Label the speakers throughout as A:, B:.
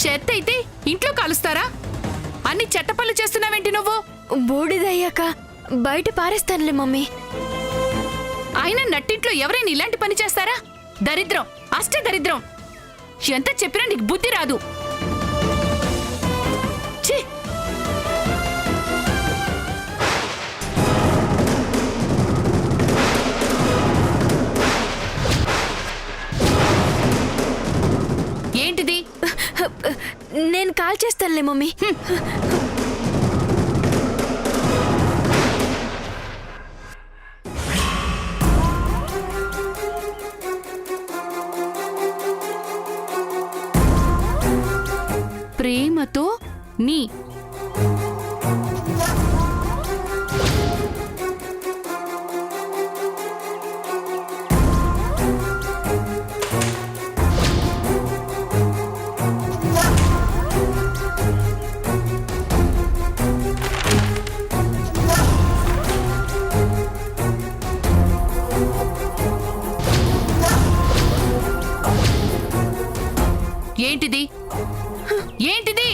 A: చెత్త అయితే ఇంట్లో కాలుస్తారా? అన్ని చెత్త పనులు చేస్తున్నావేంటి నువ్వు?
B: బూడిదయ్యాక బయట పారేస్తానులే మమ్మీ.
A: అయినా నట్టింట్లో ఎవరైనా ఇలాంటి పని చేస్తారా? దరిద్రం, అష్ట దరిద్రం. ఎంత చెప్పినా నీకు బుద్ధి రాదు. ఛీ! ఏంటిది?
B: నేను కాల్ చేస్తానులే మమ్మీ.
A: ప్రేమతో నీ ఏంటిది? ఏంటిది?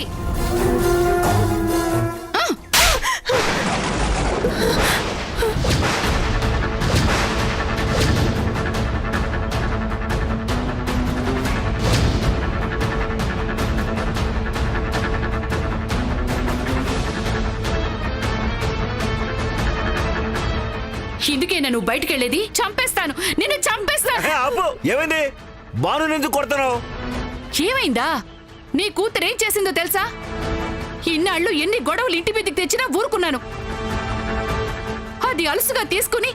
A: ఇందుకేనా నువ్వు బయటికెళ్ళేది? చంపేస్తాను, నిన్ను చంపేస్తాను.
C: ఏమైంది? బాను ఎందుకు కొడతావు?
A: ఏమైందా? నీ కూతురేం చేసిందో తెలుసా? ఇన్నాళ్ళు ఎన్ని గొడవలు ఇంటి మీదకి తెచ్చినా ఊరుకున్నాను. అది అలుసుగా తీసుకుని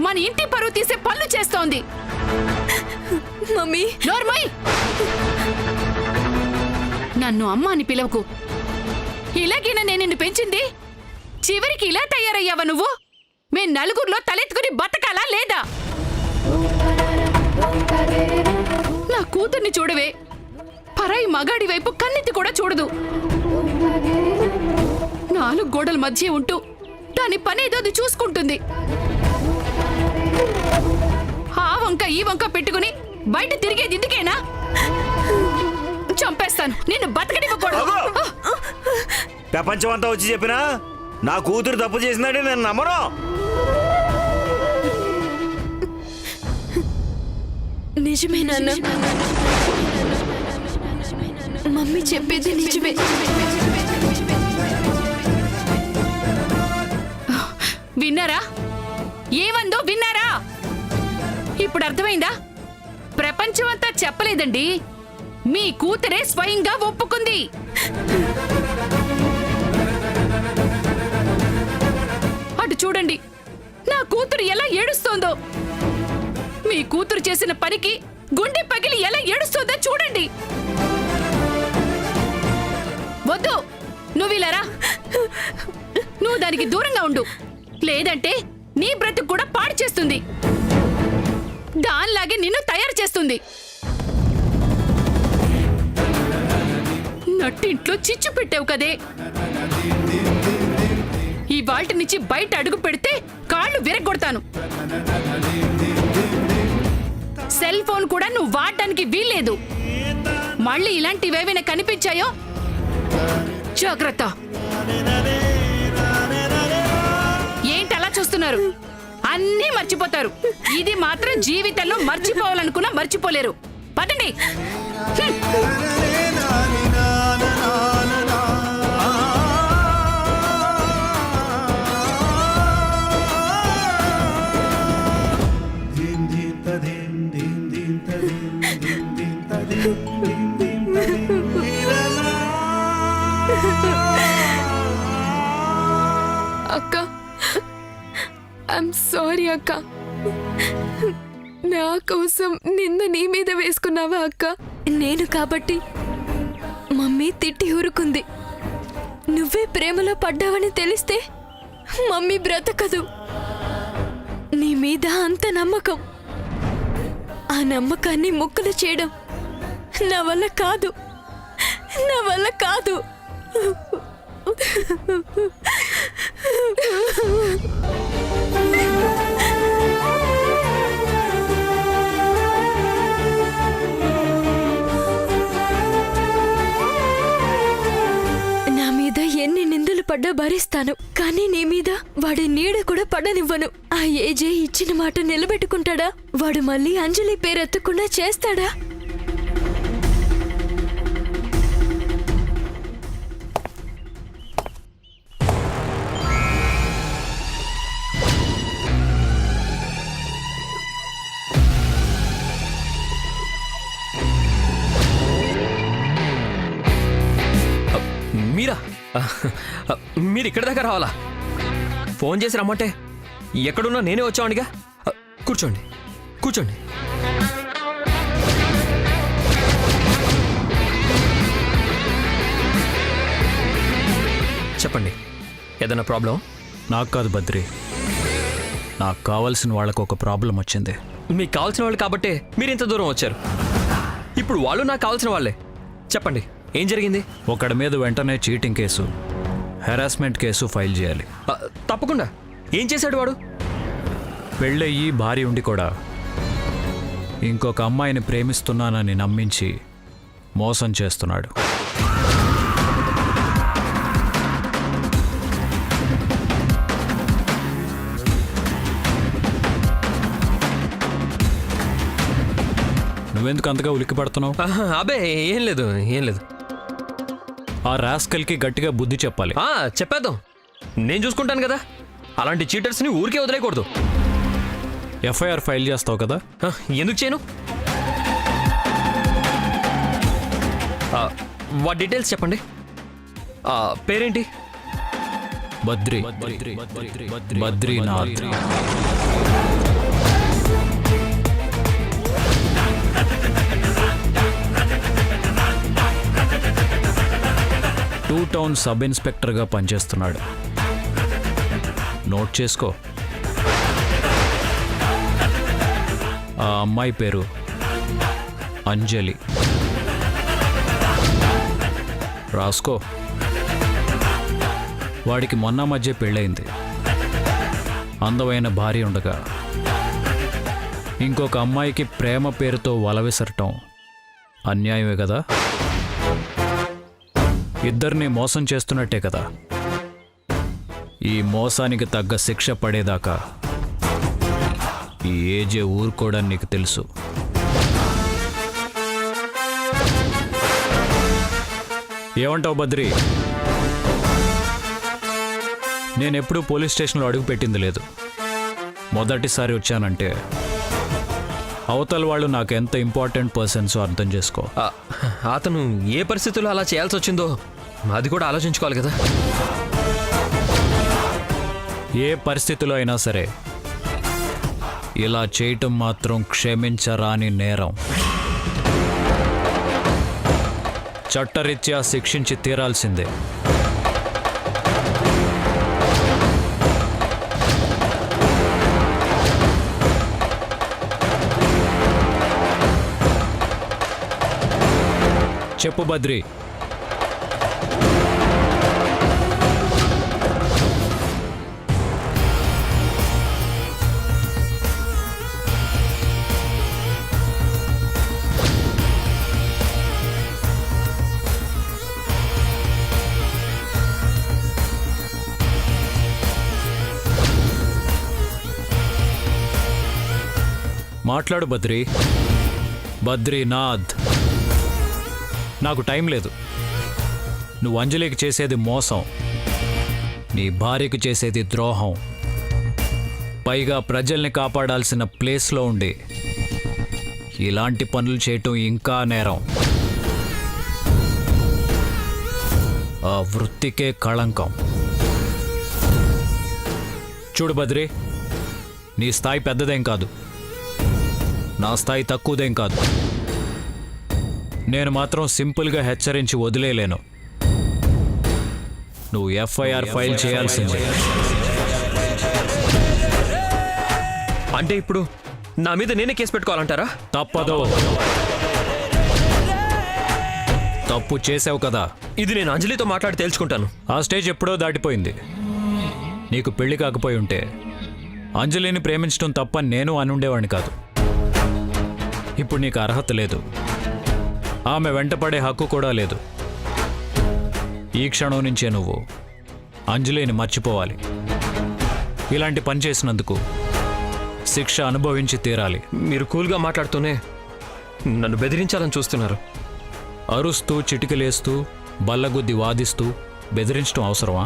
A: మన ఇంటి పరువు తీసే పనులు చేస్తోంది.
B: మమ్మీ
A: నోర్మై! నన్ను అమ్మ అని పిలవకు. ఇలాగైనా నేను నిన్ను పెంచింది? చివరికి ఇలా తయారయ్యావా నువ్వు? మే నలుగురిలో తలెత్తుకుని బతకాలా లేదా? నా కూతుర్ని చూడవే, పరాయి మగాడి వైపు కన్నెత్తి కూడా చూడదు. 4 గోడల మధ్య ఉంటూ దాని పనేదో అది చూసుకుంటుంది. ఆ వంక ఈ వంక పెట్టుకుని బయట తిరిగేది ఎందుకేనా? చంపేస్తాను, నిన్ను బతకనివ్వకూడదు.
C: ప్రపంచం అంతా వచ్చి చెప్పినా నా కూతురు తప్పు చేసిందంటే నేను నమ్మను.
B: నిజమే నాన్న, మమ్మీ చెప్పేది నిజమే.
A: విన్నారా? ఏమందో విన్నారా? ఇప్పుడు అర్థమైందా? ప్రపంచం అంతా చెప్పలేదండి, మీ కూతురే స్వయంగా ఒప్పుకుంది. అటు చూడండి, నా కూతురు ఎలా ఏడుస్తోందో. మీ కూతురు చేసిన పనికి గుండె పగిలి ఎలా ఏడుస్తోందో చూడండి. వద్దు, నువ్విలారా. నువ్వు దానికి దూరంగా ఉండు, లేదంటే నీ బ్రతుకు కూడా పాడు చేస్తుంది. దానిలాగే నిన్ను తయారు చేస్తుంది. నట్టింట్లో చిచ్చు పెట్టావు కదే, ఈ వాల్టి నుంచి బయట అడుగు పెడితే కాళ్ళు విరగొడతాను. సెల్ ఫోన్ కూడా నువ్వు వాడడానికి వీల్లేదు. మళ్ళీ ఇలాంటివేవైనా కనిపించాయో జాగ్రత్త. ఏంటలా చూస్తున్నారు? అన్నీ మర్చిపోతారు. ఇది మాత్రం జీవితంలో మర్చిపోవాలనుకున్నా మర్చిపోలేరు. పదండి.
B: అక్క, ఐఎమ్ సారీ అక్క. నా కోసం నింద నీ మీద వేసుకున్నావా అక్క? నేను కాబట్టి మమ్మీ తిట్టి ఊరుకుంది. నువ్వే ప్రేమలో పడ్డావని తెలిస్తే మమ్మీ బ్రతకదు. నీ మీద అంత నమ్మకం, ఆ నమ్మకాన్ని ముక్కలు చేయడం నా వల్ల కాదు, నా వల్ల కాదు. పడ్డా భరిస్తాను, కానీ నీ మీద వాడి నీడ కూడా పడనివ్వను. ఆ ఏజే ఇచ్చిన మాట నిలబెట్టుకుంటాడా? వాడు మళ్ళీ అంజలి పేరెత్తకుండా చేస్తాడా?
D: మీరా మీరు ఇక్కడి దాకా రావాలా? ఫోన్ చేసి రమ్మంటే ఎక్కడున్నా నేనే వచ్చావాడిగా. కూర్చోండి కూర్చోండి. చెప్పండి, ఏదైనా ప్రాబ్లం?
E: నాకు కాదు బద్రి, నాకు కావాల్సిన వాళ్ళకు ఒక ప్రాబ్లం వచ్చింది.
D: మీకు కావాల్సిన వాళ్ళు కాబట్టే మీరు ఇంత దూరం వచ్చారు. ఇప్పుడు వాళ్ళు నాకు కావాల్సిన వాళ్ళే. చెప్పండి, ఏం జరిగింది?
E: ఒకడి మీద వెంటనే cheating case, harassment case file చేయాలి.
D: తప్పకుండా. ఏం చేశాడు వాడు?
E: పెళ్ళయ్యి భార్య ఉండి కూడా ఇంకొక అమ్మాయిని ప్రేమిస్తున్నానని నమ్మించి మోసం చేస్తున్నాడు. నువ్వెందుకు అంతగా ఉలిక్కి పడుతున్నావు?
D: అబే ఏం లేదు ఏం లేదు.
E: ఆ రాస్కల్కి గట్టిగా బుద్ధి చెప్పాలి.
D: చెప్పేద్దాం, నేను చూసుకుంటాను కదా. అలాంటి చీటర్స్ని ఊరికే వదిలేయకూడదు.
E: ఎఫ్ఐఆర్ ఫైల్ చేస్తావు కదా?
D: ఎందుకు చేయను? వాట్ డీటెయిల్స్ చెప్పండి. పేరేంటి?
E: Badri, Badrinath. Two town sub ఇన్స్పెక్టర్గా పనిచేస్తున్నాడు. నోట్ చేసుకో. ఆ అమ్మాయి పేరు అంజలి. రాసుకో. వాడికి మొన్న మధ్య పెళ్ళయింది. అందమైన భార్య ఉండగా ఇంకొక అమ్మాయికి ప్రేమ పేరుతో వల విసరటం అన్యాయమే కదా? ఇద్దరిని మోసం చేస్తున్నట్టే కదా? ఈ మోసానికి తగ్గ శిక్ష పడేదాకా ఈ ఏజే ఊరుకోవడానికి నీకు తెలుసు. ఏమంటావు బద్రి? నేనెప్పుడూ పోలీస్ స్టేషన్లో అడుగు పెట్టింది లేదు. మొదటిసారి వచ్చానంటే అవతల వాళ్ళు నాకు ఎంత ఇంపార్టెంట్ పర్సన్స్ అర్థం చేసుకో.
D: అతను ఏ పరిస్థితుల్లో అలా చేయాల్సి వచ్చిందో అది కూడా ఆలోచించుకోవాలి కదా.
E: ఏ పరిస్థితిలో అయినా సరే ఇలా చేయటం మాత్రం క్షమించరాని నేరం. చట్టరీత్యా శిక్షించి తీరాల్సిందే. చెప్పు బద్రి. మాట్లాడు బద్రి. బద్రీనాథ్. నాకు టైం లేదు. నువ్వు అంజలికి చేసేది మోసం, నీ భార్యకు చేసేది ద్రోహం. పైగా ప్రజల్ని కాపాడాల్సిన ప్లేస్లో ఉండి ఇలాంటి పనులు చేయటం ఇంకా నేరం. ఆ వృత్తికే కళంకం. చూడు బద్రి, నీ స్థాయి పెద్దదేం కాదు, నా స్థాయి తక్కువదేం కాదు. నేను మాత్రం సింపుల్గా హెచ్చరించి వదిలేలేను. నువ్వు ఎఫ్ఐఆర్ ఫైల్ చేయాల్సిందే.
D: అంటే ఇప్పుడు నా మీద నేనే కేసు పెట్టుకోవాలంటారా?
E: తప్పదు. తప్పు చేసావు కదా.
D: ఇది నేను అంజలితో మాట్లాడి తేల్చుకుంటాను.
E: ఆ స్టేజ్ ఎప్పుడో దాటిపోయింది. నీకు పెళ్లి కాకపోయి ఉంటే అంజలిని ప్రేమించడం తప్ప నేను అనుండేవాడిని కాదు. ఇప్పుడు నీకు అర్హత లేదు, ఆమె వెంటపడే హక్కు కూడా లేదు. ఈ క్షణం నుంచే నువ్వు అంజలిని మర్చిపోవాలి. ఇలాంటి పని చేసినందుకు శిక్ష అనుభవించి తీరాలి.
D: మీరు కూల్గా మాట్లాడుతూనే నన్ను బెదిరించాలని చూస్తున్నారు.
E: అరుస్తూ చిటికలేస్తూ బల్లగుద్ది వాదిస్తూ బెదిరించడం అవసరమా?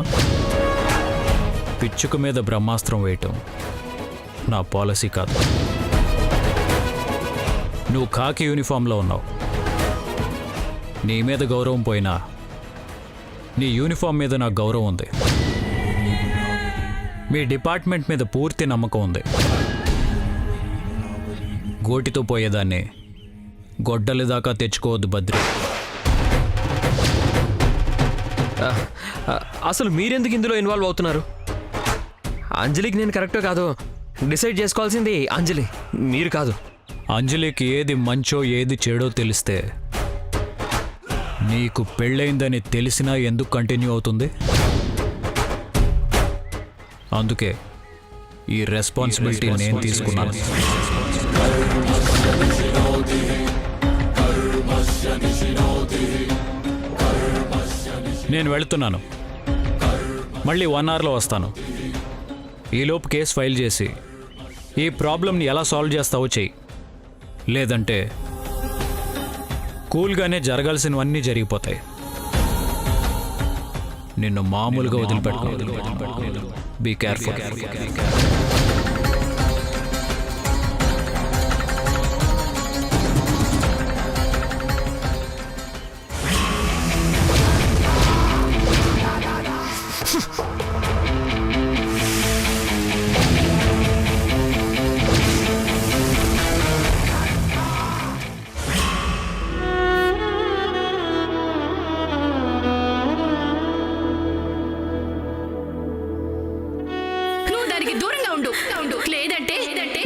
E: పిచ్చుక మీద బ్రహ్మాస్త్రం వేయటం నా పాలసీ కాదు. నువ్వు ఖాకీ యూనిఫామ్లో ఉన్నావు. నీ మీద గౌరవం పోయినా నీ యూనిఫామ్ మీద నాకు గౌరవం ఉంది. మీ డిపార్ట్మెంట్ మీద పూర్తి నమ్మకం ఉంది. గోటితో పోయేదాన్ని గొడ్డలి దాకా తెచ్చుకోవద్దు బద్రి.
D: అసలు మీరెందుకు ఇందులో ఇన్వాల్వ్ అవుతున్నారు? అంజలికి నేను కరెక్టో కాదో డిసైడ్ చేసుకోవాల్సింది అంజలి, మీరు కాదు.
E: అంజలికి ఏది మంచో ఏది చెడో తెలిస్తే నీకు పెళ్ళైందని తెలిసినా ఎందుకు కంటిన్యూ అవుతుంది? అందుకే ఈ రెస్పాన్సిబిలిటీ నేను తీసుకున్నాను. నేను వెళుతున్నాను. మళ్ళీ 1 అవర్లో వస్తాను. ఈలోపు కేసు ఫైల్ చేసి ఈ ప్రాబ్లంని ఎలా సాల్వ్ చేస్తావో చెయ్యి. లేదంటే కూల్గానే జరగాల్సినవన్నీ జరిగిపోతాయి. నిన్ను మామూలుగా వదిలిపెట్టుకో. Be careful.
A: నువ్వు దానికి దూరంగా ఉండు. లేదంటే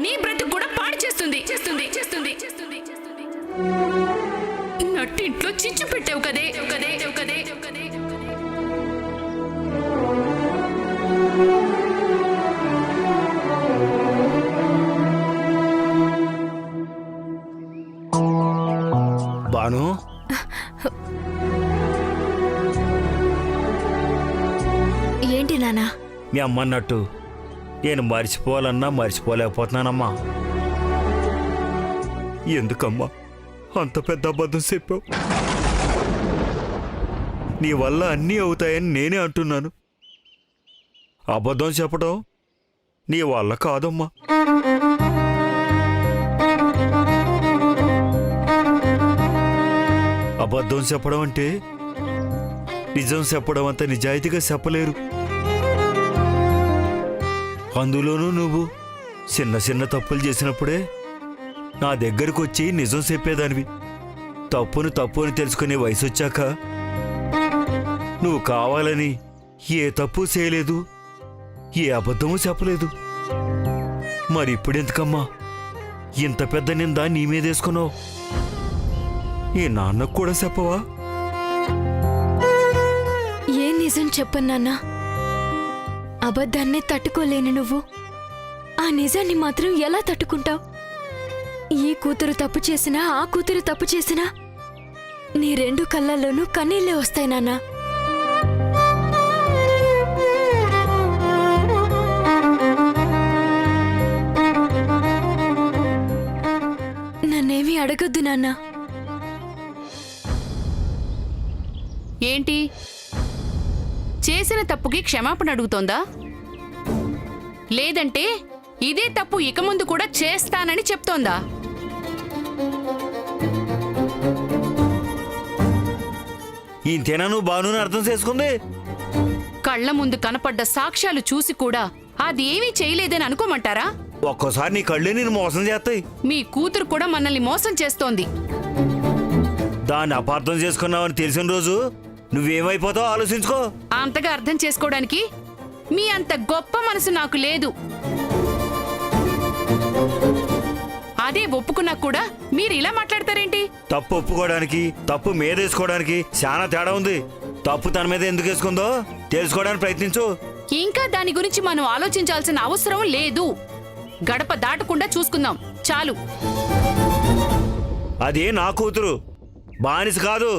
A: నీ బ్రతుకు కూడా పాడు చేస్తుంది. నట్టింట్లో చిచ్చు పెట్టావు కదే.
C: బాను,
B: ఏంటి నాన్న?
C: మీ అమ్మ అన్నట్టు నేను మర్చిపోవాలన్నా మర్చిపోలేకపోతున్నానమ్మా. ఎందుకమ్మా అంత పెద్ద అబద్ధం చెప్పావు? నీ వల్ల అన్నీ అవుతాయని నేనే అంటున్నాను. అబద్ధం చెప్పడం నీ వల్ల కాదమ్మా. అబద్ధం చెప్పడం అంటే నిజం చెప్పడం అంత నిజాయితీగా చెప్పలేరు. అందులోనూ నువ్వు చిన్న తప్పులు చేసినప్పుడే నా దగ్గరకు వచ్చి నిజం చెప్పేదానివి. తప్పును తెలుసుకునే వయసు వచ్చాక నువ్వు కావాలని ఏ తప్పు చేయలేదు, ఏ అబద్ధము చెప్పలేదు. మరి ఇప్పుడెందుకమ్మా ఇంత పెద్ద నింద నీ మీదేసుకున్నావు? ఈ నాన్నకు కూడా చెప్పవా?
B: ఏం నిజం చెప్పను నాన్న. అబద్ధాన్ని తట్టుకోలేని నువ్వు ఆ నిజాన్ని మాత్రం ఎలా తట్టుకుంటావు? ఈ కూతురు తప్పు చేసినా ఆ కూతురు తప్పు చేసినా నీ 2 కళ్ళల్లోనూ కన్నీళ్లే వస్తాయి నాన్న. నన్నేమీ అడగొద్దు నాన్న.
A: ఏంటి చేసిన తప్పుకి క్షమాపణ అడుగుతోందా? లేదంటే ఇదే తప్పు ఇక ముందు కూడా చేస్తానని చెప్తోందా?
C: ఇంతేనా నువ్వు బాను అర్థం చేసుకుంది?
A: కళ్ళ ముందు కనపడ్డ సాక్ష్యాలు చూసి కూడా అది ఏమీ చేయలేదని అనుకోమంటారా?
C: ఒక్కోసారి నీ కళ్ళే నేను మోసం చేస్తాయి.
A: మీ కూతురు కూడా మనల్ని మోసం చేస్తోంది.
C: దాన్ని అపార్థం చేసుకున్నావని తెలిసిన రోజు నువ్వేమైపోతావో ఆలోచించుకో.
A: అంతగా అర్థం చేసుకోవడానికి మీ అంత గొప్ప మనసు నాకు లేదు. అదే ఒప్పుకున్నా కూడా మీరు ఇలా మాట్లాడతారేంటి?
C: తప్పు ఒప్పుకోవడానికి తప్పు మీదేసుకోవడానికి చాలా తేడా ఉంది. తప్పు తన మీద ఎందుకు వేసుకుందో తెలుసుకోవడానికి ప్రయత్నించు.
A: ఇంకా దాని గురించి మనం ఆలోచించాల్సిన అవసరం లేదు. గడప దాటకుండా చూసుకుందాం చాలు.
C: అది నా కూతురు, బానిస కాదు,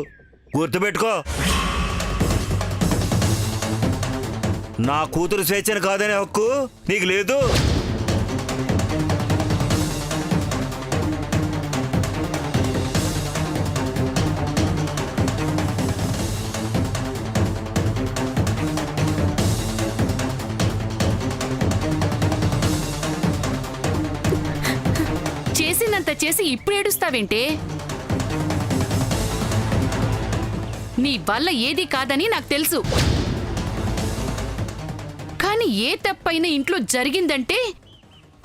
C: గుర్తుపెట్టుకో. నా కూతురు స్వేచ్ఛను కాదనే హక్కు నీకు లేదు.
A: చేసిందంత చేసి ఇప్పుడు ఏడుస్తావేంటే? నీ వల్ల ఏది కాదని నాకు తెలుసు. కానీ ఏ తప్పైనా ఇంట్లో జరిగిందంటే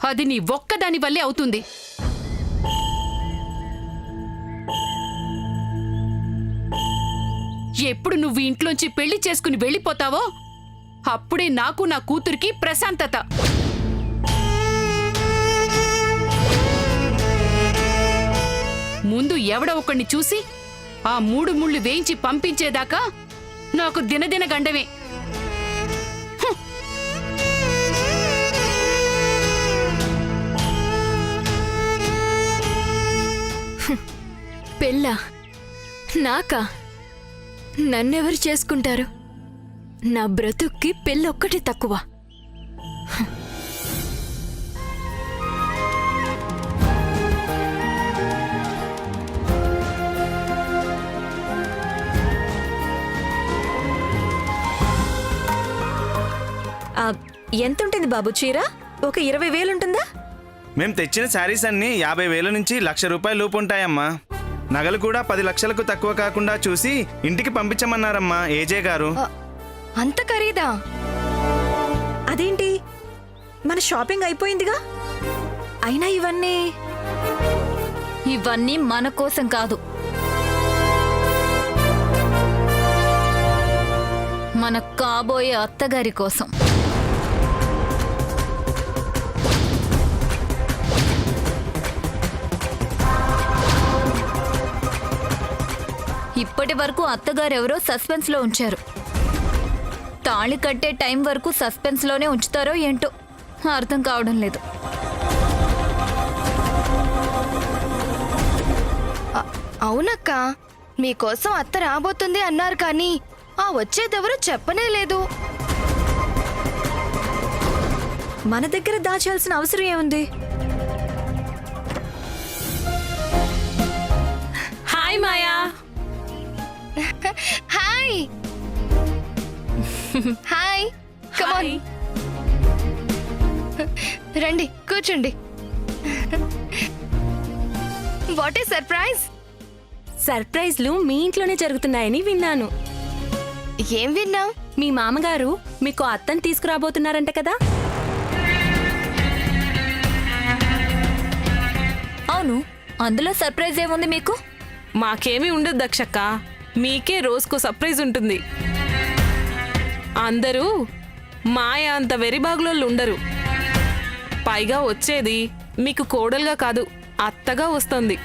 A: అది నీ ఒక్కదాని వల్లే అవుతుంది. ఎప్పుడు నువ్వు ఇంట్లోంచి పెళ్లి చేసుకుని వెళ్ళిపోతావో అప్పుడే నాకు నా కూతురికి ప్రశాంతత. ముందు ఎవడో ఒకడిని చూసి ఆ 3 ముళ్ళు వేయించి పంపించేదాకా నాకు దినదిన గండమే.
B: పెళ్ళా? నాకా? నన్నెవరు చేసుకుంటారు? నా బ్రతుక్కి పెళ్ళొక్కటి తక్కువ.
F: ఎంతుంటుంది బాబు చీర? ఒక 20,000 ఉంటుందా?
G: మేం తెచ్చిన శారీస్ అన్ని 50,000 నుంచి 1,00,000 రూపాయల లోపు ఉంటాయమ్మా. నగలు కూడా 10 లక్షలకు తక్కువ కాకుండా చూసి ఇంటికి పంపించమన్నారమ్మా ఏజే గారు.
F: అంత ఖరీదా? అదేంటి, మన షాపింగ్ అయిపోయిందిగా. అయినా
B: ఇవన్నీ మన కోసం కాదు, మన కాబోయే అత్తగారి కోసం. ఇప్పటి వరకు అత్తగారెవరో సస్పెన్స్ లో ఉంచారు. తాళి కట్టే టైం వరకు సస్పెన్స్ లోనే ఉంచుతారో ఏంటో అర్థం కావడం లేదు.
F: అవునక్క, మీకోసం అత్త రాబోతుంది అన్నారు, కానీ ఆ వచ్చేదెవరో చెప్పనే లేదు. మన దగ్గర దాచాల్సిన అవసరం ఏముంది?
B: Hi Maya.
F: Hi hi, come on, రండి కూర్చోండి. What a surprise!
H: సర్ప్రైజ్లు మీ ఇంట్లోనే జరుగుతున్నాయని విన్నాను.
F: ఏం విన్నావు?
H: మీ మామగారు మీకు అత్తని తీసుకురాబోతున్నారంట కదా?
B: అవును, అందులో సర్ప్రైజ్ ఏముంది మీకు?
I: మాకేమీ ఉండదు దక్షక్క, మీకే రోజుకో సర్ప్రైజ్ ఉంటుంది. అందరూ మాయ అంత వెరిబాగులోళ్ళు ఉండరు. పైగా వచ్చేది మీకు కోడలుగా కాదు, అత్తగా వస్తుంది.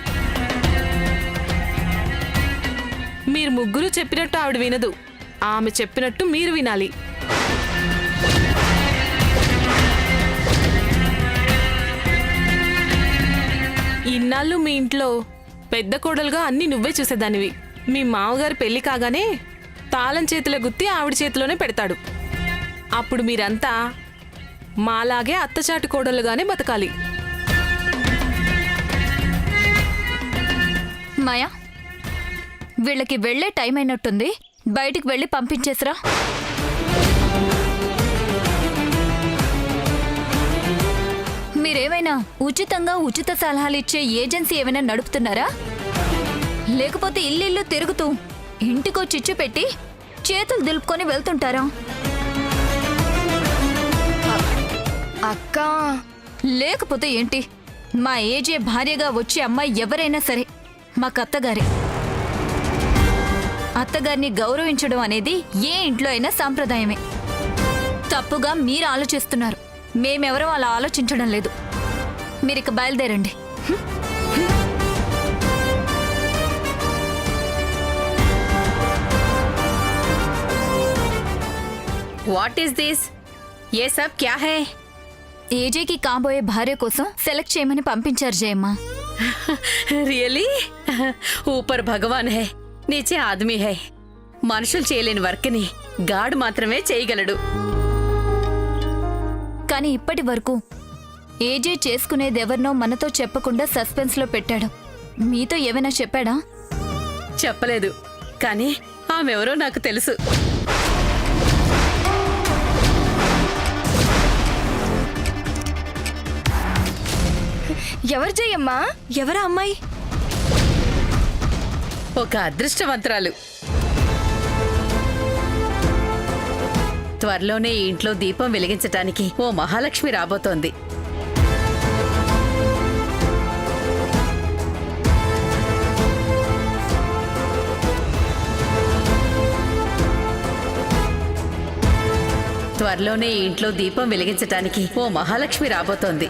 I: మీరు ముగ్గురు చెప్పినట్టు ఆవిడ వినదు, ఆమె చెప్పినట్టు మీరు వినాలి. ఇన్నాళ్ళు మీ ఇంట్లో పెద్ద కోడలుగా అన్ని నువ్వే చూసేదానివి. మీ మామగారు పెళ్లి కాగానే తాళం చేతిలో గుత్తి ఆవిడ చేతిలోనే పెడతాడు. అప్పుడు మీరంతా మాలాగే అత్తచాటు కోడలుగానే బతకాలి.
B: మాయా, వీళ్ళకి వెళ్లే టైం అయినట్టుంది, బయటికి వెళ్ళి పంపించేసిరా. మీరేమైనా ఉచితంగా ఉచిత సలహాలు ఇచ్చే ఏజెన్సీ ఏమైనా నడుపుతున్నారా? లేకపోతే ఇల్లు తిరుగుతూ ఇంటికో చిచ్చు పెట్టి చేతులు దులుపుకొని వెళ్తుంటారా?
F: అక్క,
B: లేకపోతే ఏంటి? మా ఏజే భార్యగా వచ్చే అమ్మాయి ఎవరైనా సరే మాకు అత్తగారే. అత్తగారిని గౌరవించడం అనేది ఏ ఇంట్లో అయినా సాంప్రదాయమే. తప్పుగా మీరు ఆలోచిస్తున్నారు, మేమెవరూ అలా ఆలోచించడం లేదు. మీరిక బయలుదేరండి.
A: What is this? A sub క్యా హై?
B: ఏజేకి కాబోయే భార్య కోసం సెలెక్ట్ చేయమని పంపించారు జయమ్మ.
A: రియలీ? ఊపర్ భగవాన్ హై, నీచే ఆద్మీ హై. మనుషులు చేయలేని వర్క్ని గాడ్ మాత్రమే చేయగలడు.
B: కానీ ఇప్పటి వరకు ఏజే చేసుకునేదెవరినో మనతో చెప్పకుండా సస్పెన్స్లో పెట్టాడు. మీతో ఏమైనా చెప్పాడా?
H: చెప్పలేదు, కానీ ఆమెవరో నాకు తెలుసు.
F: ఎవరు జయమ్మా?
B: ఎవరా అమ్మాయి?
H: ఒక అదృష్టవంతురాలు. త్వరలోనే ఈ ఇంట్లో దీపం వెలిగించటానికి ఓ మహాలక్ష్మి రాబోతోంది. త్వరలోనే ఈ ఇంట్లో దీపం వెలిగించటానికి ఓ మహాలక్ష్మి రాబోతోంది.